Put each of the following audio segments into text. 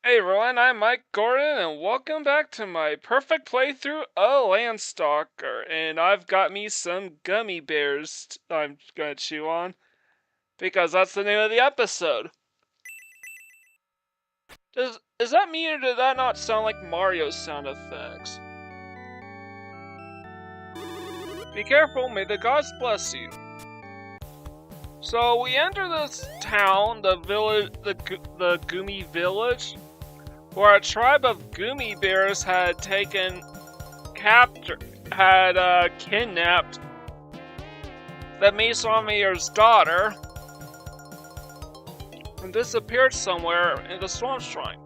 Hey everyone, I'm Mike Gordon, and welcome back to my perfect playthrough of Landstalker. And I've got me some gummy bears I'm gonna chew on, because that's the name of the episode. Is that me, or did that not sound like Mario's sound effects? Be careful, may the gods bless you. So we enter this town, the village, the Gumi village, where a tribe of Gumi bears had kidnapped the Mason's daughter and disappeared somewhere in the swamp shrine.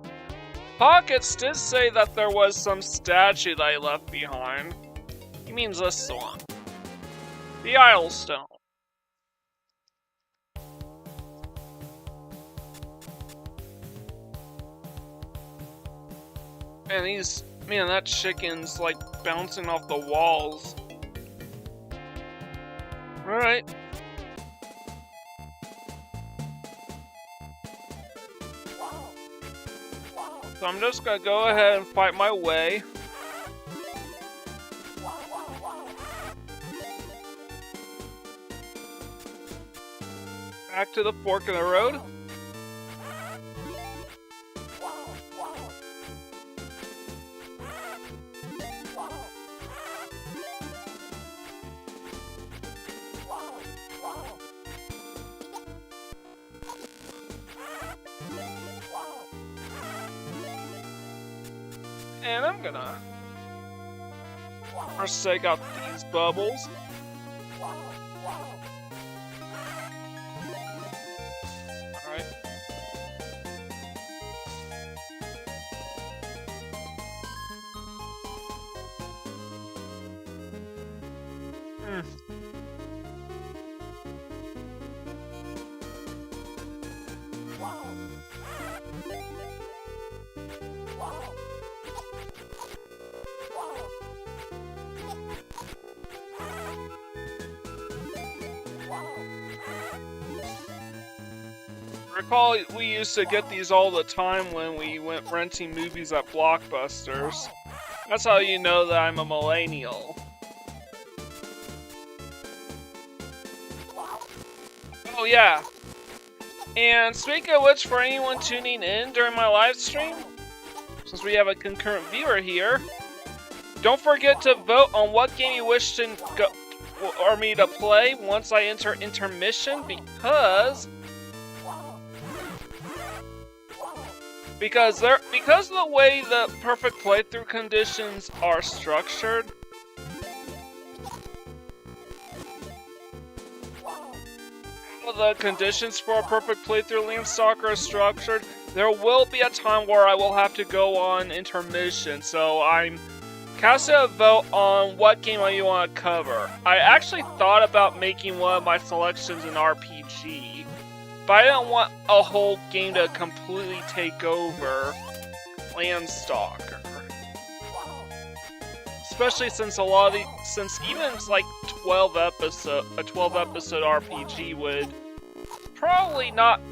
Pockets did say that there was some statue that he left behind. He means this one. The Idol Stone. And that chicken's like bouncing off the walls. Alright. So I'm just gonna go ahead and fight my way. Back to the fork in the road. And I'm gonna first take out these bubbles. Alright. Recall we used to get these all the time when we went renting movies at Blockbusters. That's how you know that I'm a millennial. Oh yeah. And speaking of which, for anyone tuning in during my live stream, since we have a concurrent viewer here, don't forget to vote on what game you wish to me to play once I enter intermission, because of the way the perfect playthrough conditions are structured. How the conditions for a perfect playthrough Landstalker are structured, there will be a time where I will have to go on intermission, so I'm casting a vote on what game you want to cover. I actually thought about making one of my selections an RPG, but I didn't want a whole game to completely take over Landstalker. Especially since even like 12 episode RPG would probably not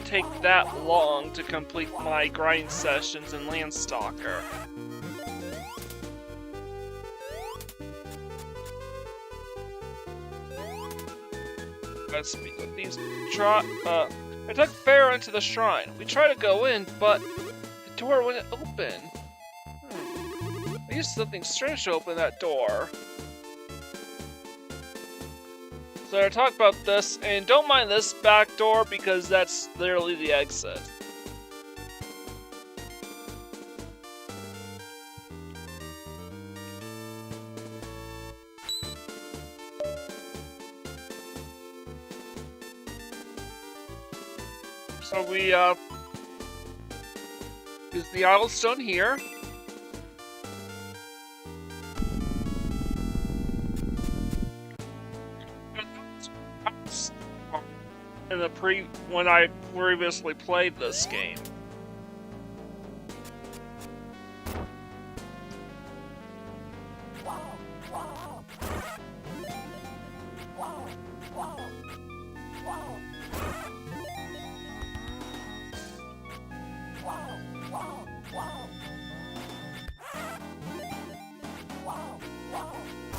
take that long to complete my grind sessions in Landstalker. Let's speak with these. I took Pharaoh into the shrine. We tried to go in, but the door wouldn't open. I used something strange to open that door. So I talk about this, and don't mind this back door because that's literally the exit. So we use the Idol Stone here. When I previously played this game.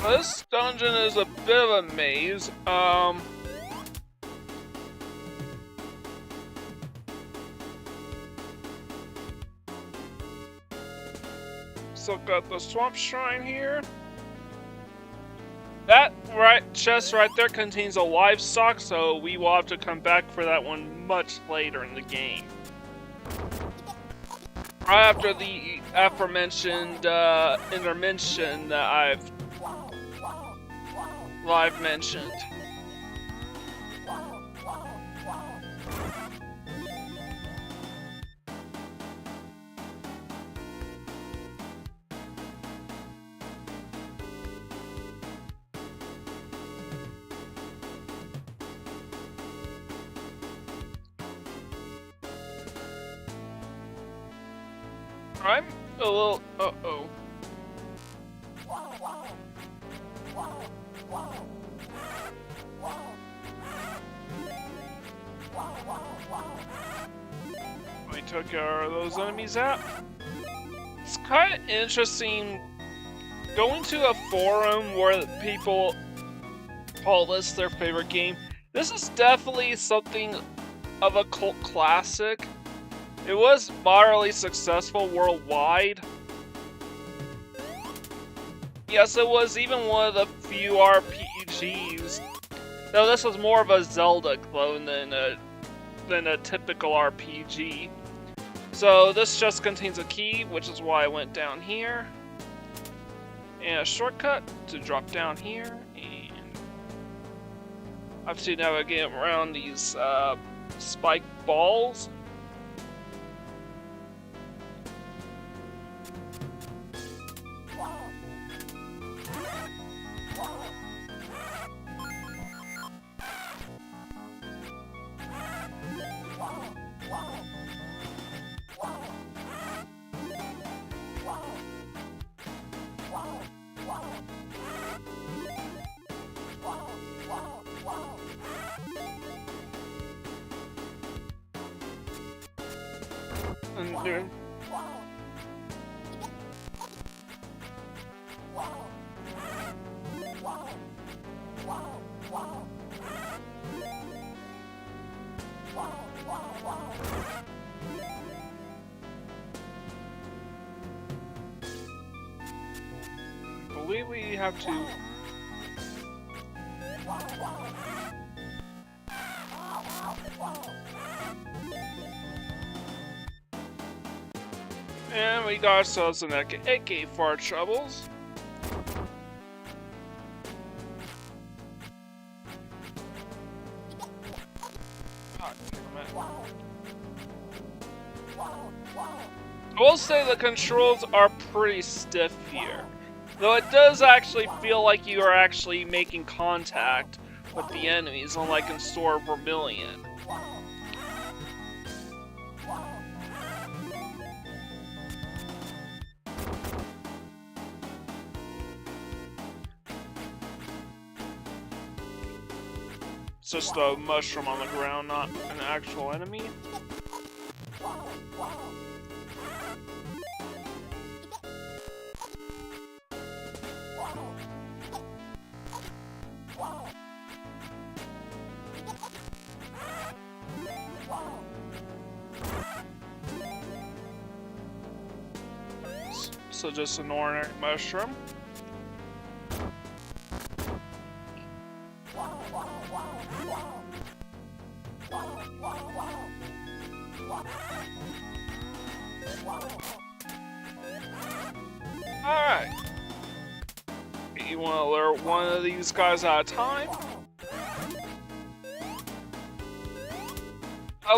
This dungeon is a bit of a maze. Still got the swamp shrine here. That chest right there contains a livestock, so we will have to come back for that one much later in the game. Right after the aforementioned intervention that I've live mentioned. I'm a little... uh-oh. We took those enemies out. It's kind of interesting going to a forum where people call this their favorite game. This is definitely something of a cult classic. It was moderately successful worldwide. Yes, it was even one of the few RPGs. Though this was more of a Zelda clone than a typical RPG. So this just contains a key, which is why I went down here. And a shortcut to drop down here. And I have to navigate around these spike balls. I believe we have to... And we got ourselves an AK for our troubles. I will say the controls are pretty stiff here, though it does actually feel like you are actually making contact with the enemies, unlike in Sword Vermilion. It's just a mushroom on the ground, not an actual enemy. So just an ordinary mushroom. Alright. You want to lure one of these guys at a time?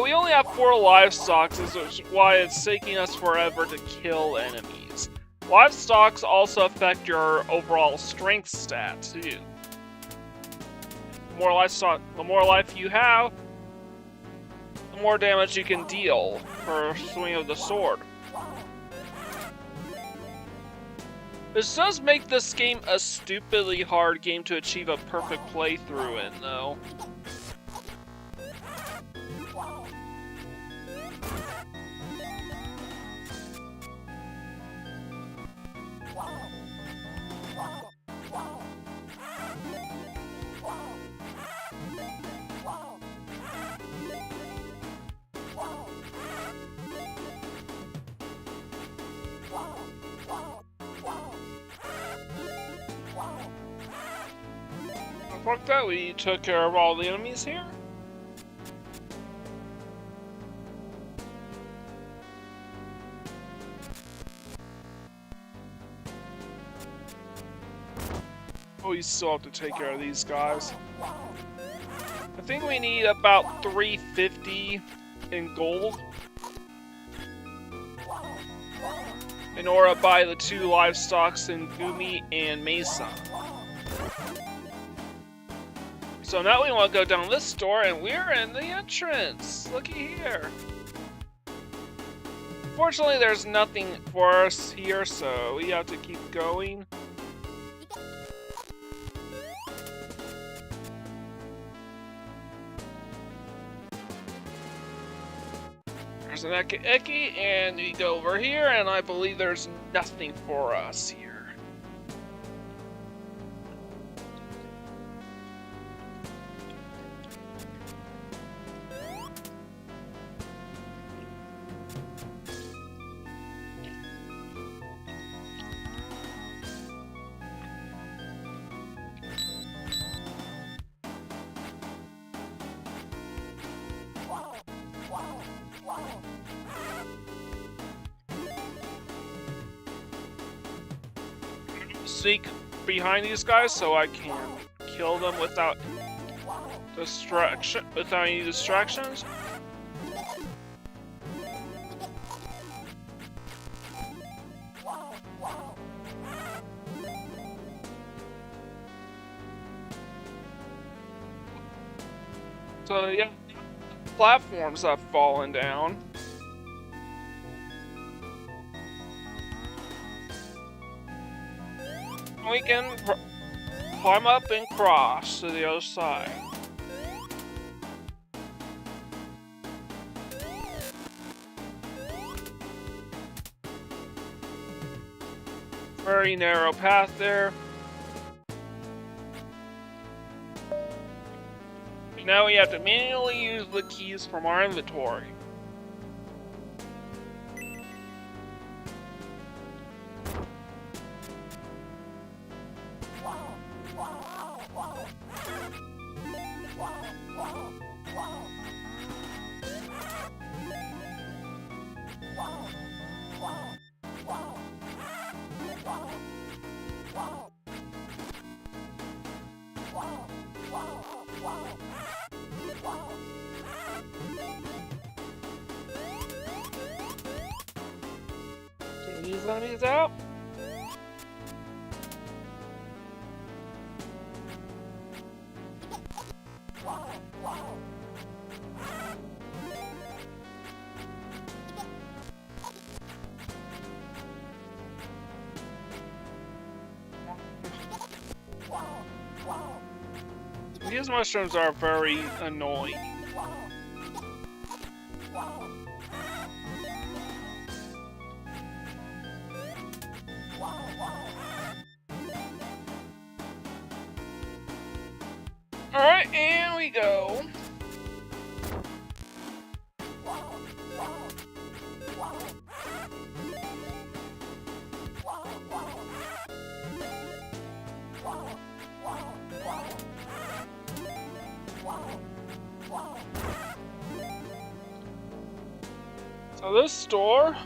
We only have 4 livestocks, which is why it's taking us forever to kill enemies. Livestocks also affect your overall strength stat too. The more life you have, the more damage you can deal per swing of the sword. This does make this game a stupidly hard game to achieve a perfect playthrough in, though. Fuck that, we took care of all the enemies here. Oh, you still have to take care of these guys. I think we need about 350 in gold in order to buy the 2 livestocks in Gumi and Masson. So now we want to go down this door, and we're in the entrance. Looky here. Fortunately, there's nothing for us here, so we have to keep going. There's an Eki, and we go over here, and I believe there's nothing for us here. Sneak behind these guys so I can kill them without any distractions. So yeah, platforms have fallen down. We can climb up and cross to the other side. Very narrow path there. Now we have to manually use the keys from our inventory. Get these enemies out. These mushrooms are very annoying. Alright, and we go. So this store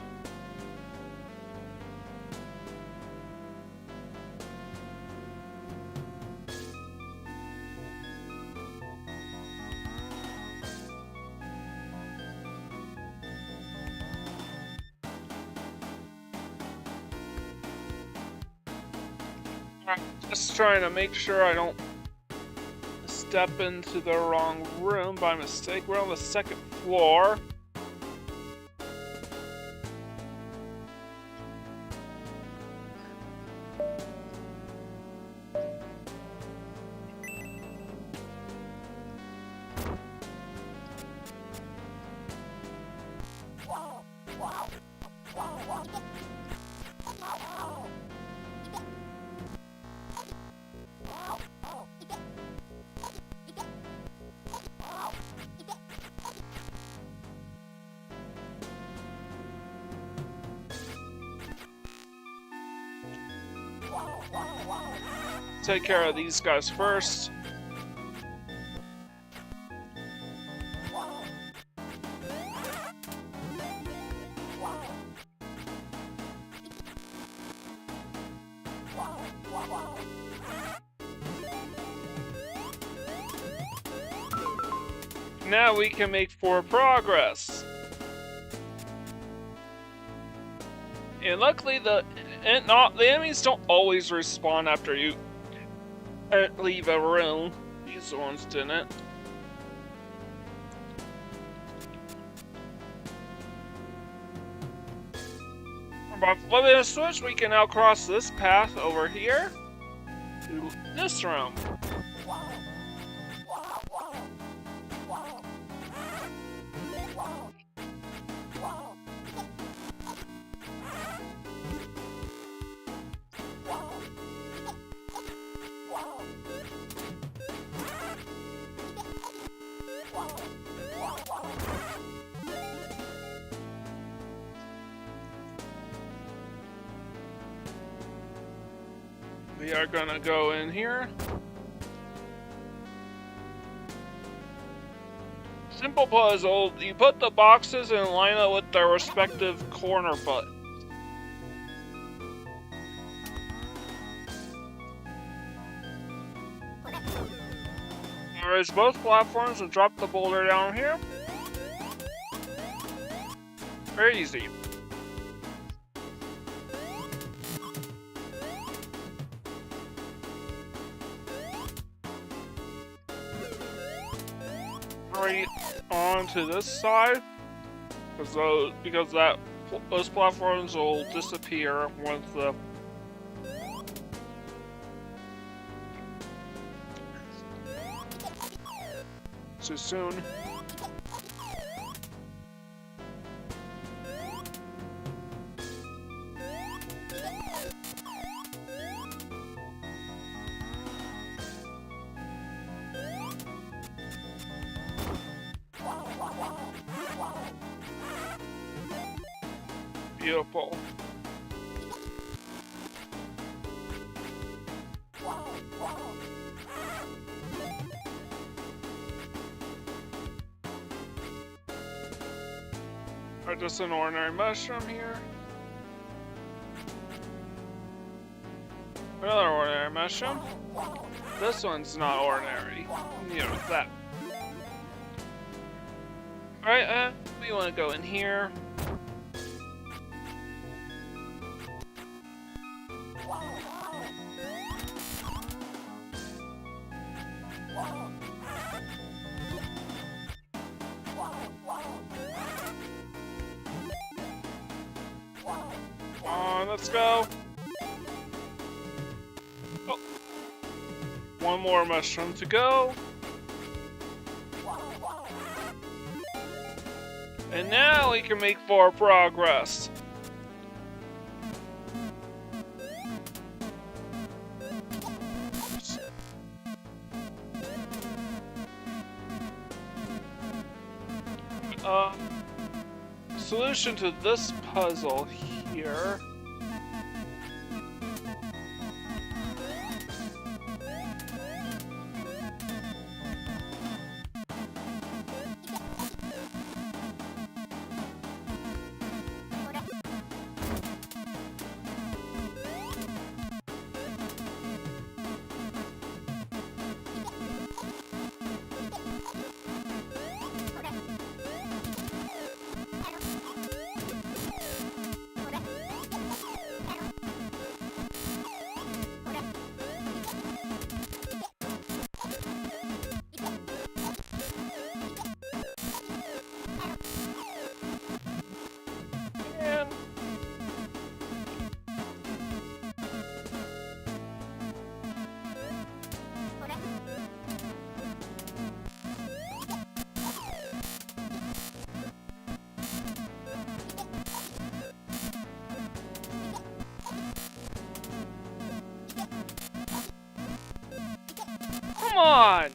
just trying to make sure I don't step into the wrong room by mistake. We're on the 2nd floor. Take care of these guys first. Now we can make forward progress. And luckily, the enemies don't always respawn after you leave a room. These ones didn't. By flipping a switch, we can now cross this path over here to this room. We are gonna go in here. Simple puzzle. You put the boxes and line up with their respective corner buttons. Raise both platforms and drop the boulder down here. Very easy. Right on to this side, because those platforms will disappear once the too soon. Beautiful. Or just an ordinary mushroom here. Another ordinary mushroom. This one's not ordinary. You know that. Alright, we want to go in here. Let's go. Oh. One more mushroom to go. And now we can make forward progress. Solution to this puzzle here. Come on!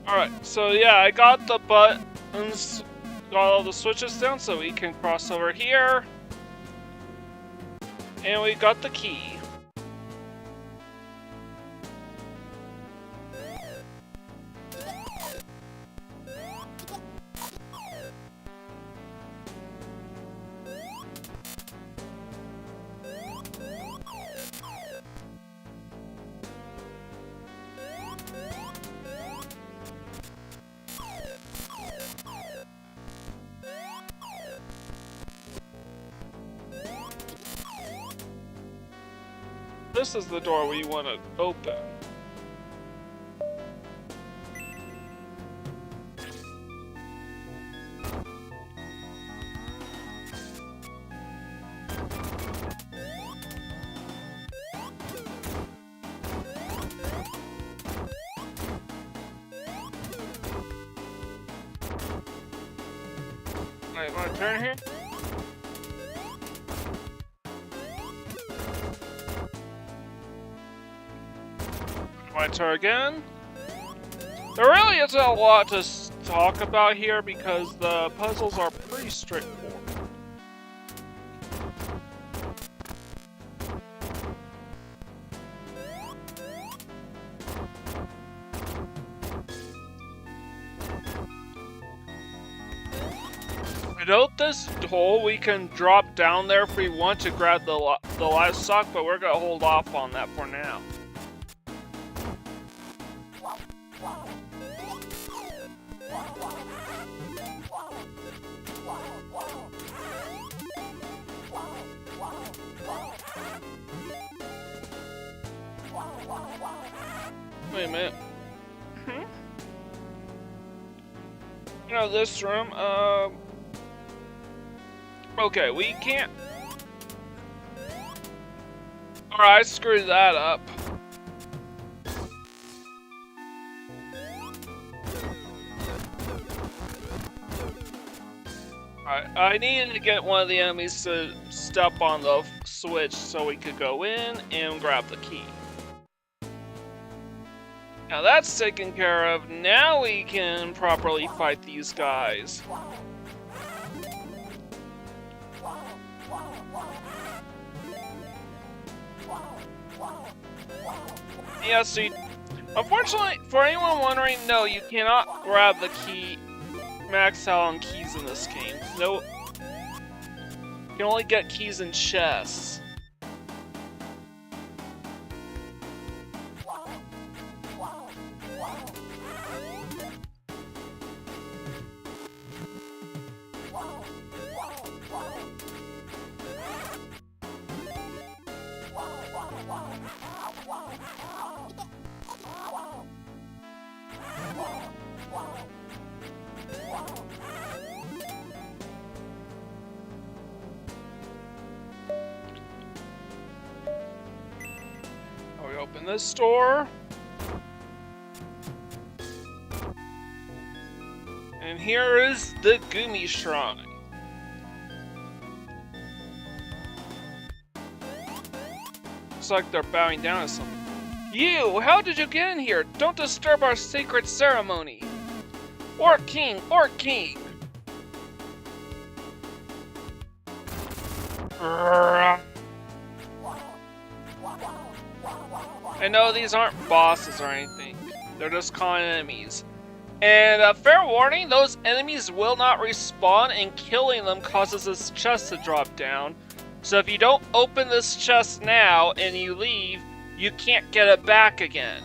Alright, so yeah, I got the buttons, got all the switches down so we can cross over here. And we got the key. This is the door we want to open. Alright, my turn here. My turn again. There really isn't a lot to talk about here because the puzzles are pretty straightforward. Without this hole, we can drop down there if we want to grab the livestock, but we're gonna hold off on that for now. Wait a minute. You know, this room, okay, we can't. Alright, I screwed that up. Alright, I needed to get one of the enemies to step on the switch so we could go in and grab the key. Now that's taken care of. Now we can properly fight these guys. Yeah, see, unfortunately, for anyone wondering, no, you cannot grab the key, max out on keys in this game. No, you can only get keys in chests. We open this door. And here is the Gumi Shrine. Looks like they're bowing down to something. You! How did you get in here? Don't disturb our sacred ceremony! Orc King! Orc King! I know these aren't bosses or anything. They're just common enemies. And fair warning, those enemies will not respawn, and killing them causes this chest to drop down. So if you don't open this chest now and you leave, you can't get it back again.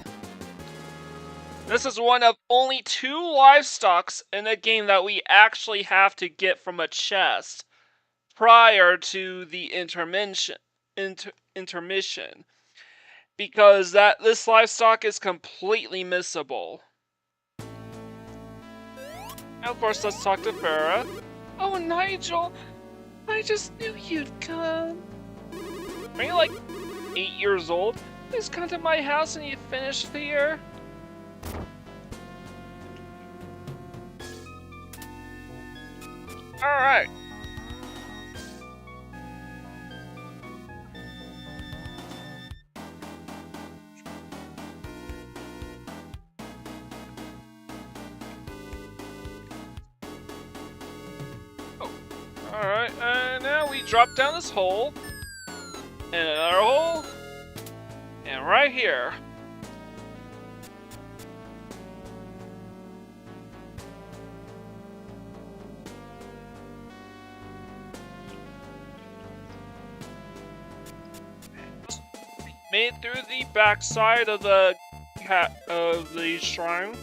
This is one of only 2 livestocks in the game that we actually have to get from a chest prior to the intermission. Because this livestock is completely missable. And of course, let's talk to Farah. Oh, Nigel, I just knew you'd come. Are you like 8 years old? Please come to my house when you finish here. Alright. Alright, and now we drop down this hole, and another hole, and right here. Made it through the backside of the shrine.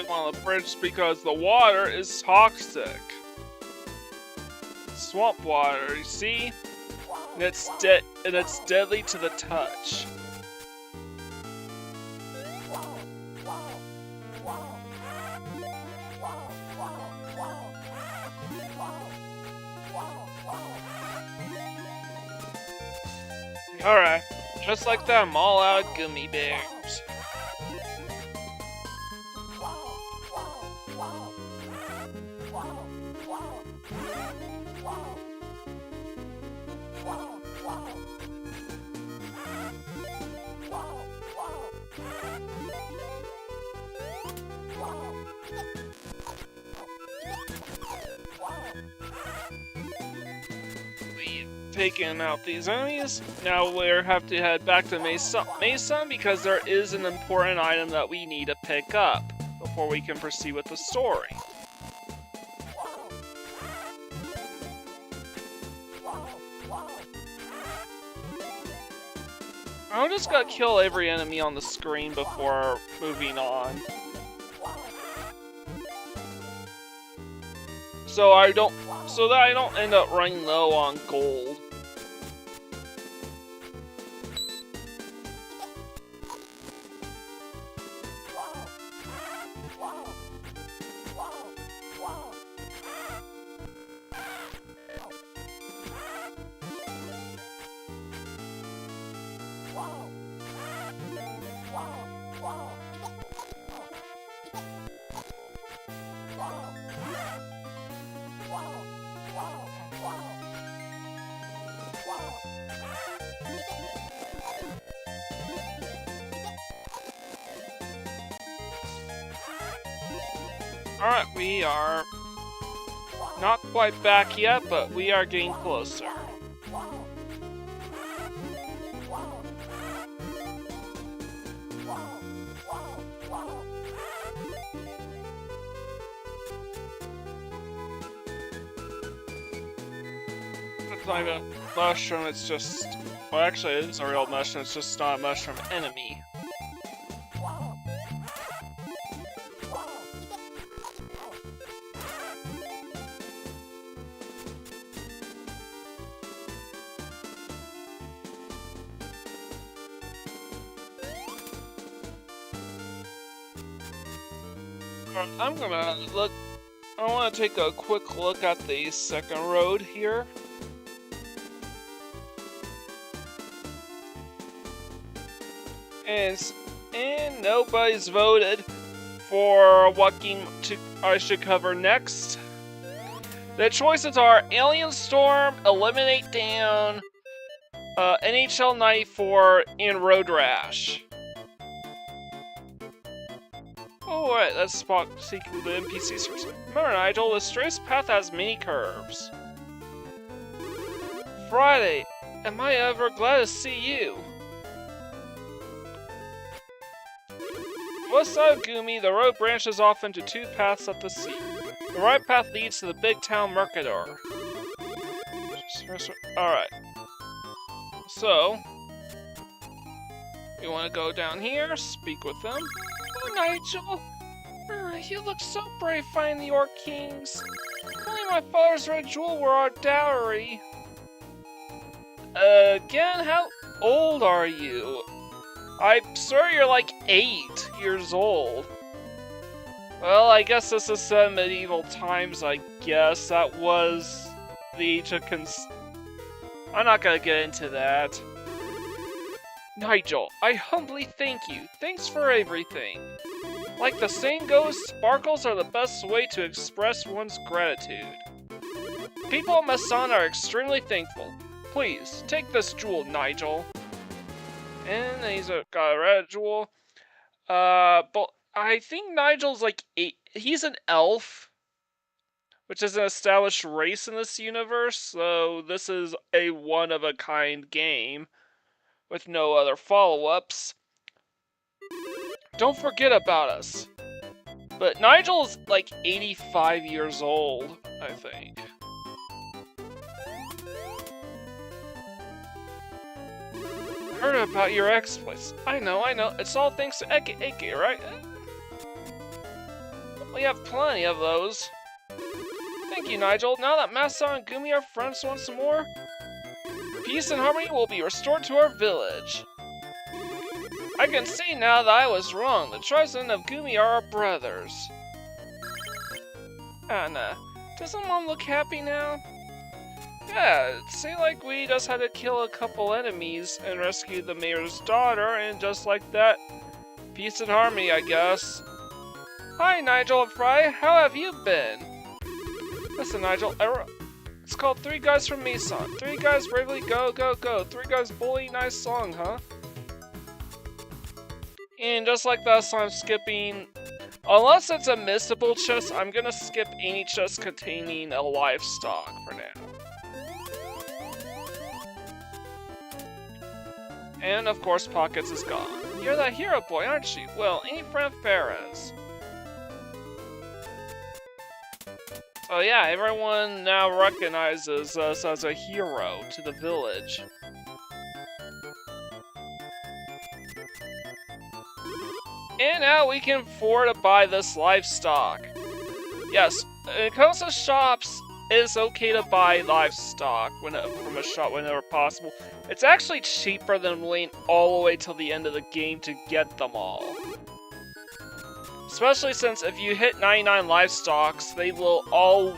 get on the bridge because the water is toxic. Swamp water, you see? And it's deadly to the touch. Alright, just like them, all out gummy bears. Taking out these enemies. Now we have to head back to Masson because there is an important item that we need to pick up before we can proceed with the story. I'm just gonna kill every enemy on the screen before moving on. So that I don't end up running low on gold. Alright, we are not quite back yet, but we are getting closer. It's not even a mushroom, it's just... Well, actually, it is a real mushroom, it's just not a mushroom enemy. I'm gonna look. I want to take a quick look at the second road here. And nobody's voted for what game I should cover next. The choices are Alien Storm, Eliminate Down, NHL 94, and Road Rash. Alright, let's spot seeking the NPCs first. Remember, Nigel, the straightest path has many curves. Friday, am I ever glad to see you? West side of Gumi, the road branches off into two paths at the sea. The right path leads to the big town Mercador. Alright. So, we want to go down here, speak with them. Oh, Nigel! You look so brave fighting the Orc Kings. Only my father's red jewel were our dowry. Again, how old are you? I'm sure you're like 8 years old. Well, I guess this is some medieval times, I guess. That was the age of I'm not gonna get into that. Nigel, I humbly thank you. Thanks for everything. Like the saying goes, sparkles are the best way to express one's gratitude. People of Masson are extremely thankful. Please, take this jewel, Nigel. And he's got a red jewel. But I think Nigel's like 8. He's an elf, which is an established race in this universe, so this is a one-of-a-kind game with no other follow-ups. Don't forget about us. But Nigel's like 85 years old, I think. Heard about your exploits. I know. It's all thanks to Eke, right? We have plenty of those. Thank you, Nigel. Now that Masson and Gumi are friends once more, peace and harmony will be restored to our village. I can see now that I was wrong. The Trison of Gumi are our brothers. Anna, doesn't Mom look happy now? Yeah, it seemed like we just had to kill a couple enemies and rescue the mayor's daughter, and just like that, peace and harmony, I guess. Hi, Nigel and Fry. How have you been? Listen, Nigel, it's called Three Guys from Masson. Three guys bravely go, go, go. Three guys bully, nice song, huh? And just like that, so I'm skipping... Unless it's a missable chest, I'm gonna skip any chest containing a livestock for now. And of course, Pockets is gone. You're that hero boy, aren't you? Well, ain't friend Ferris. Oh yeah, everyone now recognizes us as a hero to the village. And now we can afford to buy this livestock. Yes, when it comes to shops, it's okay to buy livestock from a shop whenever possible. It's actually cheaper than waiting all the way till the end of the game to get them all. Especially since if you hit 99 livestocks, they will all...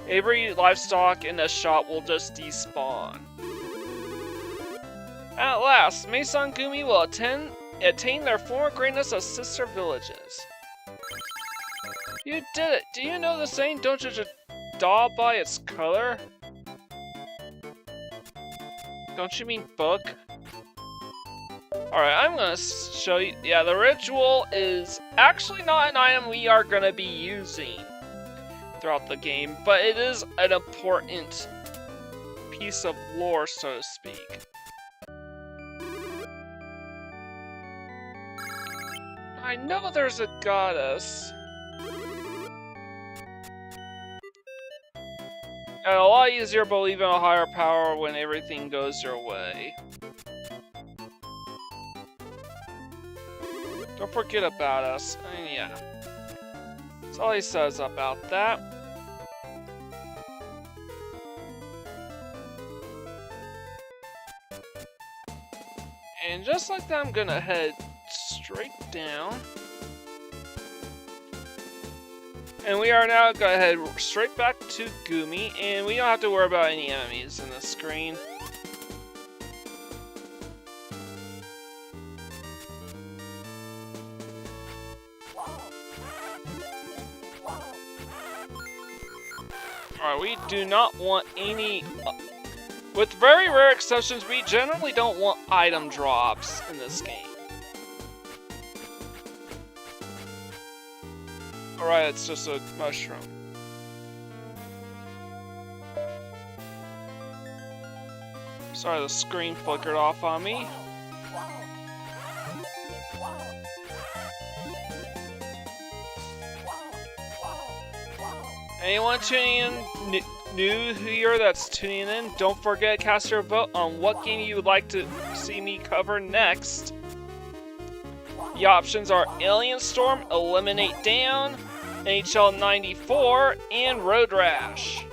Every livestock in the shop will just despawn. At last, Masson and Gumi will attain their former greatness as sister villages. You did it! Do you know the saying, don't judge a doll by its color? Don't you mean book? Alright, I'm gonna show you. Yeah, the ritual is actually not an item we are gonna be using throughout the game, but it is an important piece of lore, so to speak. I know there's a goddess. And a lot easier to believe in a higher power when everything goes your way. Don't forget about us. And yeah. That's all he says about that. And just like that, I'm gonna head straight down. And we are now gonna head straight back to Gumi, and we don't have to worry about any enemies in the screen. Alright, we do not want any... with very rare exceptions, we generally don't want item drops in this game. Alright, it's just a mushroom. Sorry, the screen flickered off on me. Anyone tuning in new here that's tuning in, don't forget to cast your vote on what game you would like to see me cover next. The options are Alien Storm, Eliminate Down, NHL 94, and Road Rash.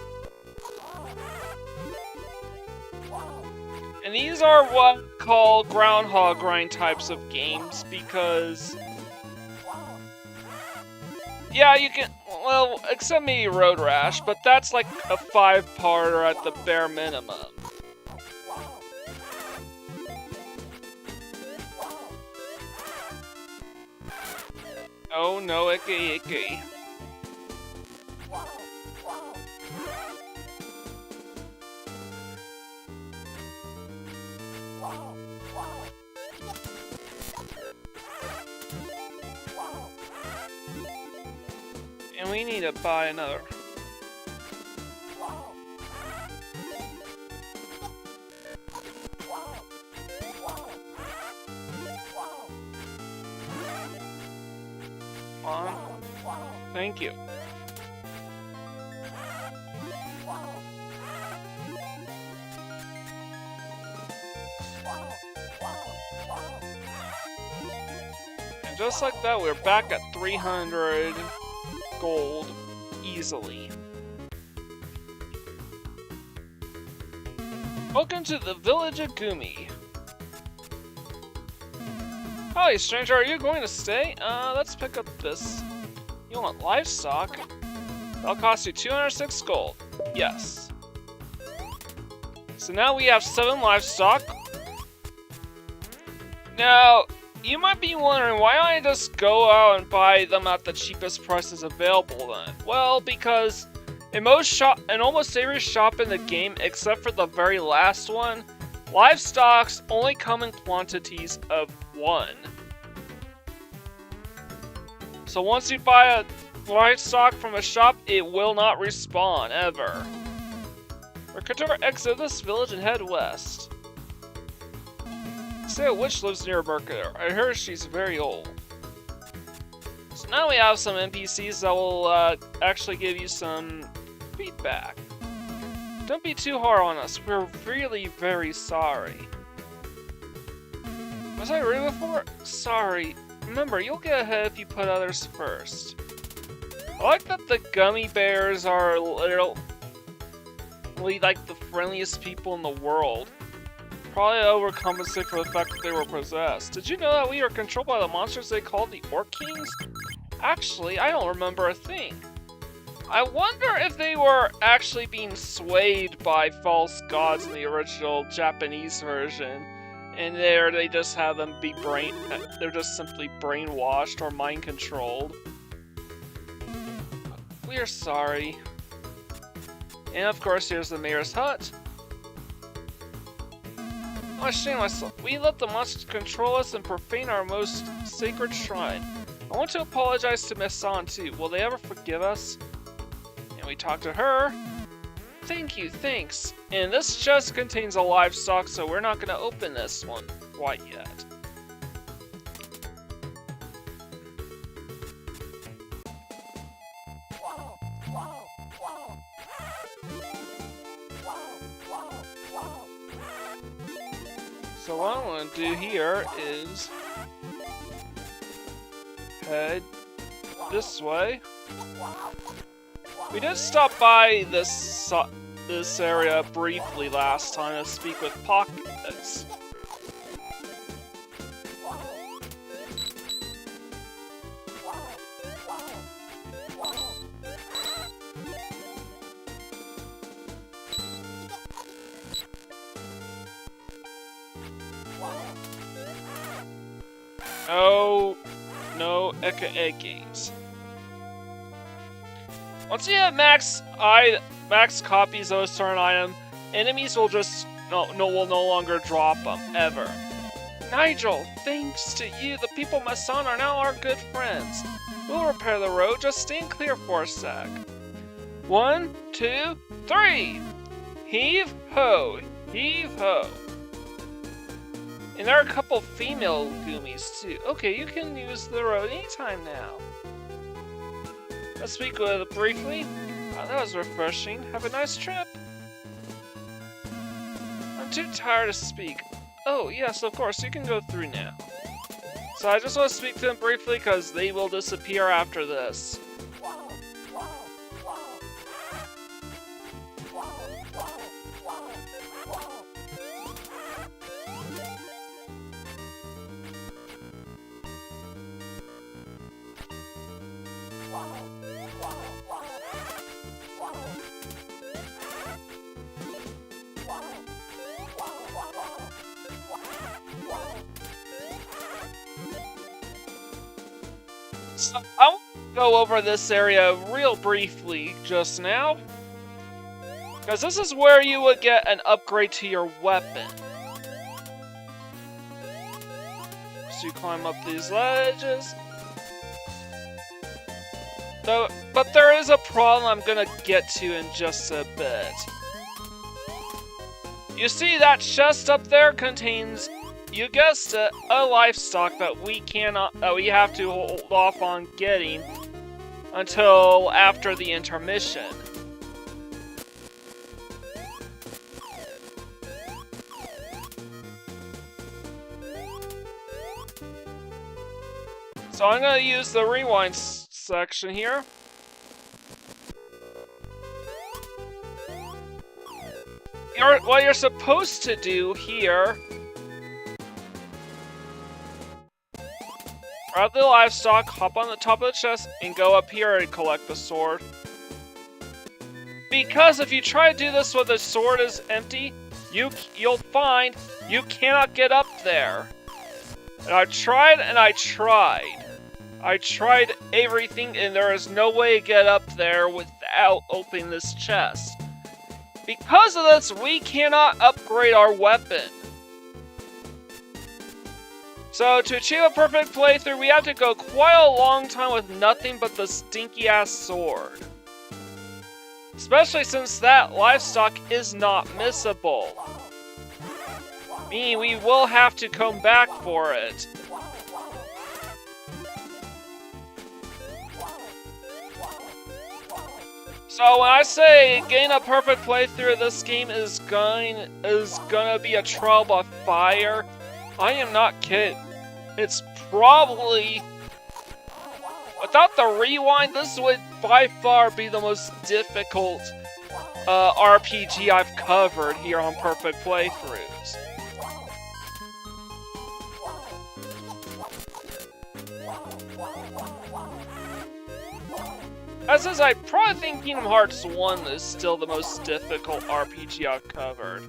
And these are what I call Groundhog Grind types of games because... yeah, you can... well, except maybe Road Rash, but that's like a 5-parter at the bare minimum. Oh no, icky icky. And we need to buy another. Thank you. And just like that, we're back at 300. gold easily. Welcome to the village of Gumi. Hi, stranger, are you going to stay? Let's pick up this. You want livestock? That'll cost you 206 gold. Yes. So now we have 7 livestock. Now, you might be wondering, why don't I just go out and buy them at the cheapest prices available then? Well, because in almost every shop in the game, except for the very last one, livestocks only come in quantities of 1. So once you buy a livestock from a shop, it will not respawn, ever. Recruiter, exit this village and head west. Say a witch lives near Mercator. I heard she's very old. So now we have some NPCs that will actually give you some feedback. Don't be too hard on us. We're really very sorry. Was I rude before? Sorry. Remember, you'll get ahead if you put others first. I like that the gummy bears are literally like the friendliest people in the world. Probably overcompensate for the fact that they were possessed. Did you know that we are controlled by the monsters they call the Orc Kings? Actually, I don't remember a thing. I wonder if they were actually being swayed by false gods in the original Japanese version. And there they just have them be they're just simply brainwashed or mind controlled. We are sorry. And of course, here's the mayor's hut. Oh, I shame myself. We let the monsters control us and profane our most sacred shrine. I want to apologize to Masson too. Will they ever forgive us? And we talked to her. Thank you, thanks. And this chest contains a livestock, so we're not going to open this one quite yet. So what I want to do here is head this way. We did stop by this area briefly last time to speak with Pockets. Oh, no Eka games. Once you have max copies of a certain item, enemies will just will no longer drop them ever. Nigel, thanks to you, the people of Masson are now our good friends. We'll repair the road. Just stand clear for a sec. 1, 2, 3. Heave ho, heave ho. And there are a couple female Gumis too. Okay, you can use the road anytime now. Let's speak with her briefly. Oh, that was refreshing. Have a nice trip. I'm too tired to speak. Oh, yes, of course, you can go through now. So I just want to speak to them briefly because they will disappear after this. So I want to go over this area real briefly just now, because this is where you would get an upgrade to your weapon. So you climb up these ledges. But there is a problem I'm gonna get to in just a bit. You see that chest up there contains, you guessed it, a livestock that we have to hold off on getting until after the intermission. So I'm gonna use the rewind section here. what you're supposed to do here... Grab the livestock, hop on the top of the chest, and go up here and collect the sword. Because if you try to do this when the sword is empty, you'll find you cannot get up there. And I tried and I tried. I tried everything and there is no way to get up there without opening this chest. Because of this, we cannot upgrade our weapon. So to achieve a perfect playthrough, we have to go quite a long time with nothing but the stinky ass sword. Especially since that livestock is not missable. Meaning we will have to come back for it. So when I say getting a perfect playthrough of this game is gonna be a trial by fire, I am not kidding. It's probably, without the rewind, this would by far be the most difficult RPG I've covered here on Perfect Playthroughs. As is, I probably think Kingdom Hearts 1 is still the most difficult RPG I've covered.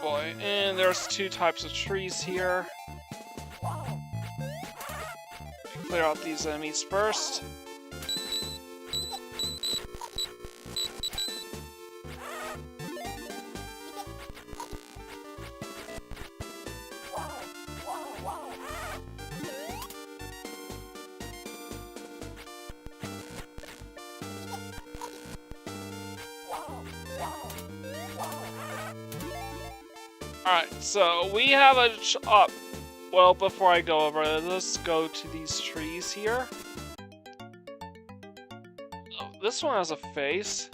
Boy, and there's two types of trees here. Clear out these enemies first. Alright, so we have a well, before I go over it, let's go to these trees here. Oh, this one has a face.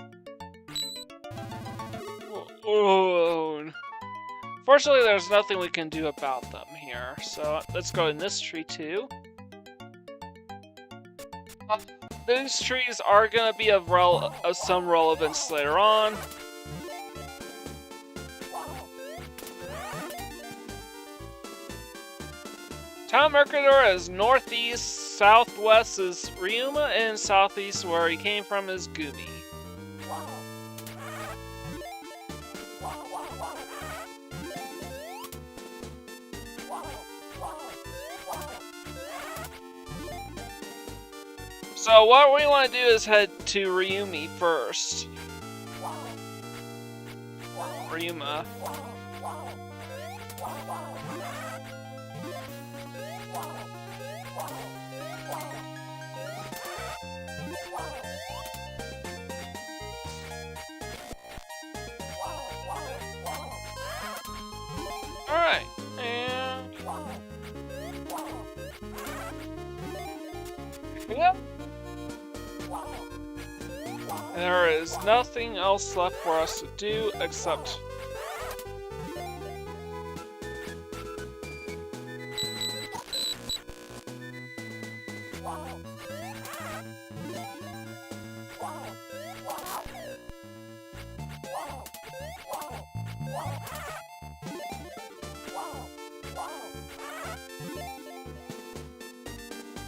Oh. Fortunately, there's nothing we can do about them here, so let's go in this tree too. These trees are gonna be of some relevance later on. Town Mercador is northeast, southwest is Ryuma, and southeast where he came from is Gumi. So what we want to do is head to Ryuma first. Ryuma. Alright, and... Yep. There is nothing else left for us to do except...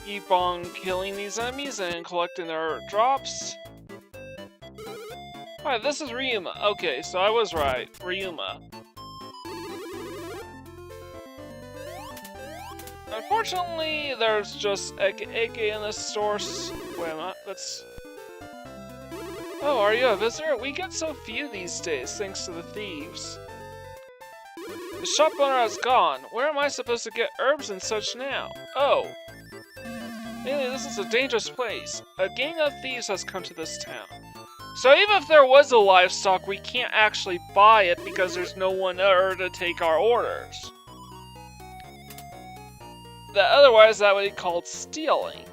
keep on killing these enemies and collecting their drops. Alright, this is Ryuma. Okay, so I was right. Ryuma. Unfortunately, there's just AK in this source. Wait a minute, let's... Oh, are you a visitor? We get so few these days, thanks to the thieves. The shop owner has gone. Where am I supposed to get herbs and such now? Oh. Really, this is a dangerous place. A gang of thieves has come to this town. So even if there was a livestock, we can't actually buy it because there's no one there to take our orders. Otherwise, that would be called stealing.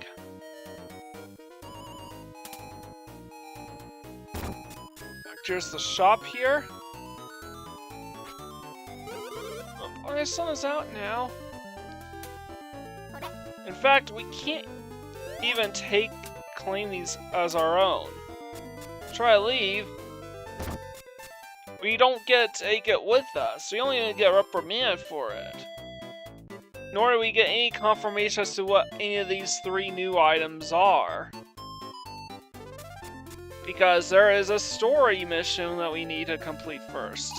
Here's the shop here. my sun is out now. In fact, we can't even claim these as our own. Try to leave. We don't get to take it with us. We only get reprimanded for it. Nor do we get any confirmation as to what any of these 3 new items are. Because there is a story mission that we need to complete first.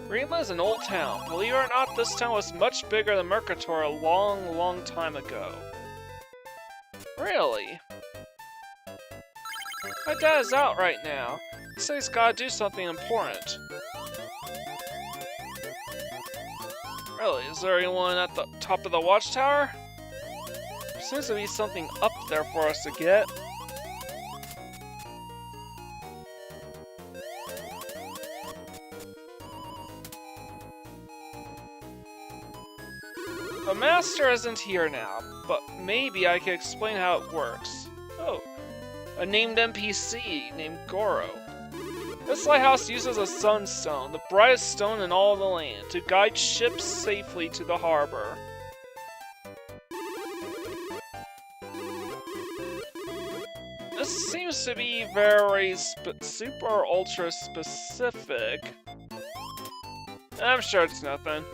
Rima is an old town. Believe it or not, this town was much bigger than Mercator a long, long time ago. Really? My dad is out right now. He says he's gotta do something important. Really? Is there anyone at the top of the watchtower? There seems to be something up there for us to get. The master isn't here now, but maybe I can explain how it works. Oh, a named NPC named Goro. This lighthouse uses a sunstone, the brightest stone in all the land, to guide ships safely to the harbor. This seems to be very super ultra specific. I'm sure it's nothing.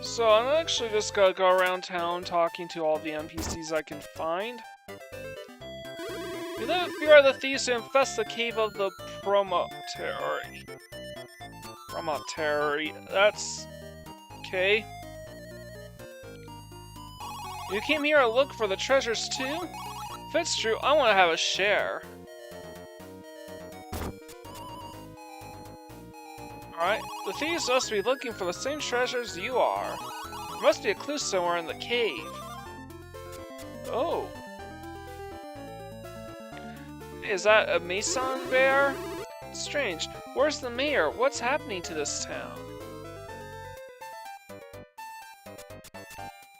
So I'm actually just gonna go around town talking to all the NPCs I can find. We live in fear of the thieves who infest the cave of the Promontory. That's... okay. You came here to look for the treasures too? If it's true, I want to have a share. Alright, the thieves must be looking for the same treasures you are. There must be a clue somewhere in the cave. Oh. Is that a Masson bear? Strange. Where's the mayor? What's happening to this town?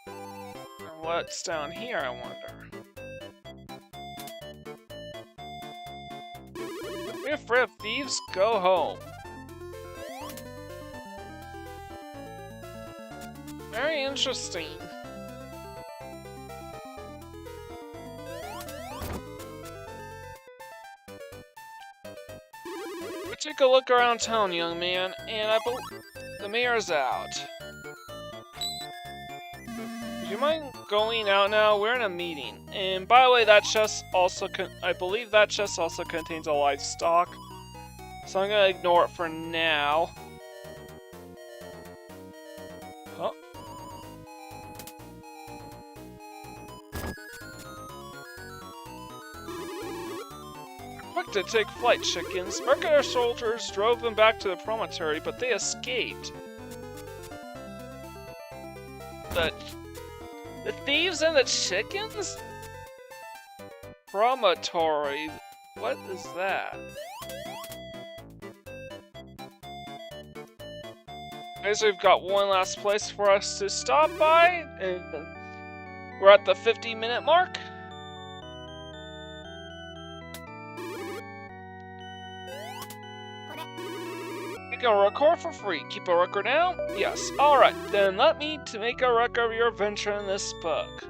And what's down here, I wonder? If you're afraid of thieves, go home. Very interesting. Take a look around town, young man, and I believe the mayor's out. Do you mind going out now? We're in a meeting. And by the way, that chest also I believe that chest also contains a livestock. So I'm gonna ignore it for now. Huh? Quick to take flight, chickens. Mercator soldiers drove them back to the promontory, but they escaped. The thieves and the chickens? Promontory. What is that? Okay, so we've got one last place for us to stop by, and we're at the 50-minute mark. You can record for free. Keep a record now? Yes. Alright, then let me make a record of your adventure in this book.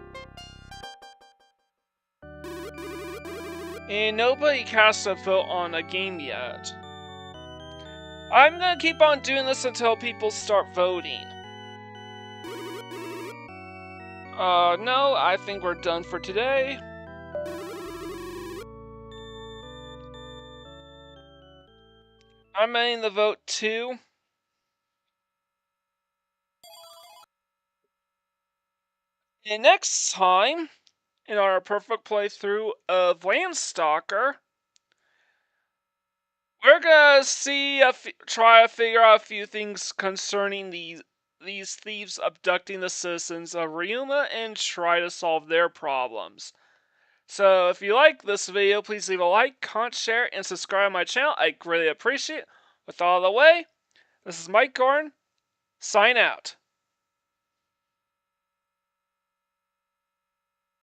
And nobody cast a vote on a game yet. I'm gonna keep on doing this until people start voting. No, I think we're done for today. I'm ending the vote too. And next time, in our perfect playthrough of Landstalker, we're gonna try to figure out a few things concerning these thieves abducting the citizens of Ryuma and try to solve their problems. So if you like this video, please leave a like, comment, share, and subscribe to my channel. I greatly appreciate it. With all the way, this is Mike Gordon, sign out.